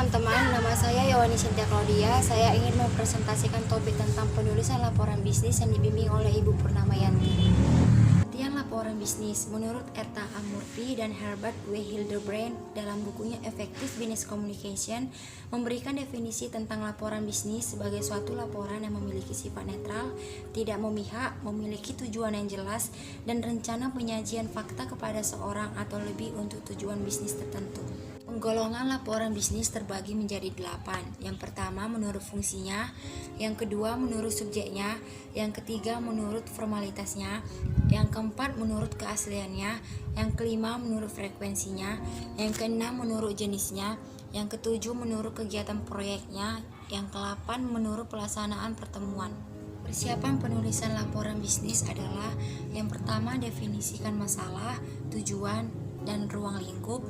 teman-teman, nama saya Yowani Sintia Claudia. Saya ingin mempresentasikan topik tentang penulisan laporan bisnis yang dibimbing oleh Ibu Purnamayanti. Artian laporan bisnis menurut Erta Amurti dan Herbert W. Hildebrand dalam bukunya Effective Business Communication memberikan definisi tentang laporan bisnis sebagai suatu laporan yang memiliki sifat netral, tidak memihak, memiliki tujuan yang jelas, dan rencana penyajian fakta kepada seorang atau lebih untuk tujuan bisnis tertentu. Penggolongan laporan bisnis terbagi menjadi 8. Yang pertama menurut fungsinya, yang kedua menurut subjeknya, yang ketiga menurut formalitasnya, yang keempat menurut keasliannya, yang kelima menurut frekuensinya, yang keenam menurut jenisnya, yang ketujuh menurut kegiatan proyeknya, yang ke-8 menurut pelaksanaan pertemuan. Persiapan penulisan laporan bisnis adalah yang pertama definisikan masalah, tujuan, dan ruang lingkup.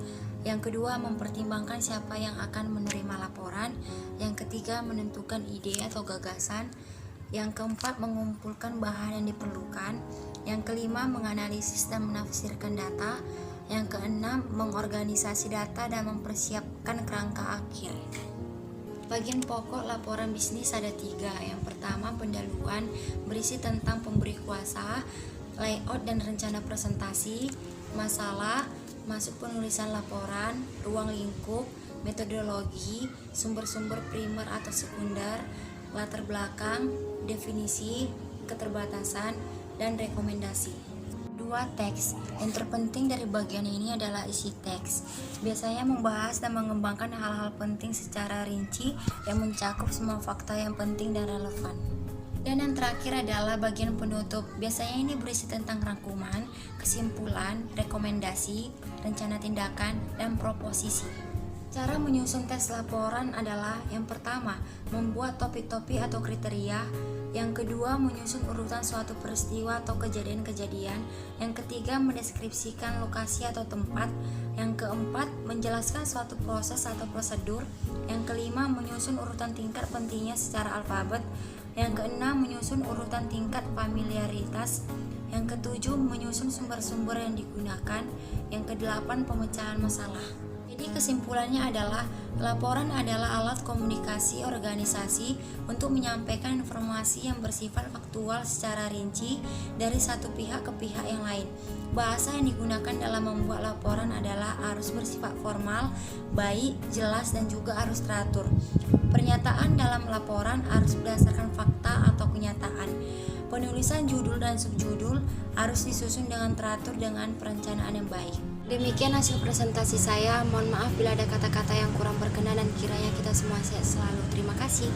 Yang kedua mempertimbangkan siapa yang akan menerima laporan. Yang ketiga menentukan ide atau gagasan. Yang keempat mengumpulkan bahan yang diperlukan. Yang kelima menganalisis dan menafsirkan data. Yang keenam mengorganisasi data dan mempersiapkan kerangka akhir. Bagian pokok laporan bisnis ada 3. Yang pertama pendahuluan, berisi tentang pemberi kuasa, layout dan rencana presentasi, masalah, masuk penulisan laporan, ruang lingkup, metodologi, sumber-sumber primer atau sekunder, latar belakang, definisi, keterbatasan, dan rekomendasi. 2. Teks. Yang terpenting dari bagian ini adalah isi teks. Biasanya membahas dan mengembangkan hal-hal penting secara rinci yang mencakup semua fakta yang penting dan relevan. Dan yang terakhir adalah bagian penutup. Biasanya ini berisi tentang rangkuman, kesimpulan, rekomendasi, rencana tindakan, dan proposisi. Cara menyusun teks laporan adalah yang pertama, membuat topik-topik atau kriteria. Yang kedua, menyusun urutan suatu peristiwa atau kejadian-kejadian. Yang ketiga, mendeskripsikan lokasi atau tempat. Yang keempat, menjelaskan suatu proses atau prosedur. Yang kelima, menyusun urutan tingkat pentingnya secara alfabet. Yang keenam, menyusun urutan tingkat familiaritas. Yang ketujuh, menyusun sumber-sumber yang digunakan. Yang kedelapan, pemecahan masalah. Jadi kesimpulannya adalah laporan adalah alat komunikasi organisasi untuk menyampaikan informasi yang bersifat faktual secara rinci dari satu pihak ke pihak yang lain. Bahasa yang digunakan dalam membuat laporan adalah harus bersifat formal, baik, jelas, dan juga harus teratur. Pernyataan dalam laporan harus berdasarkan fakta atau kenyataan. Penulisan judul dan subjudul harus disusun dengan teratur dengan perencanaan yang baik. Demikian hasil presentasi saya. Mohon maaf bila ada kata-kata yang kurang berkenan dan kiranya kita semua sehat selalu. Terima kasih.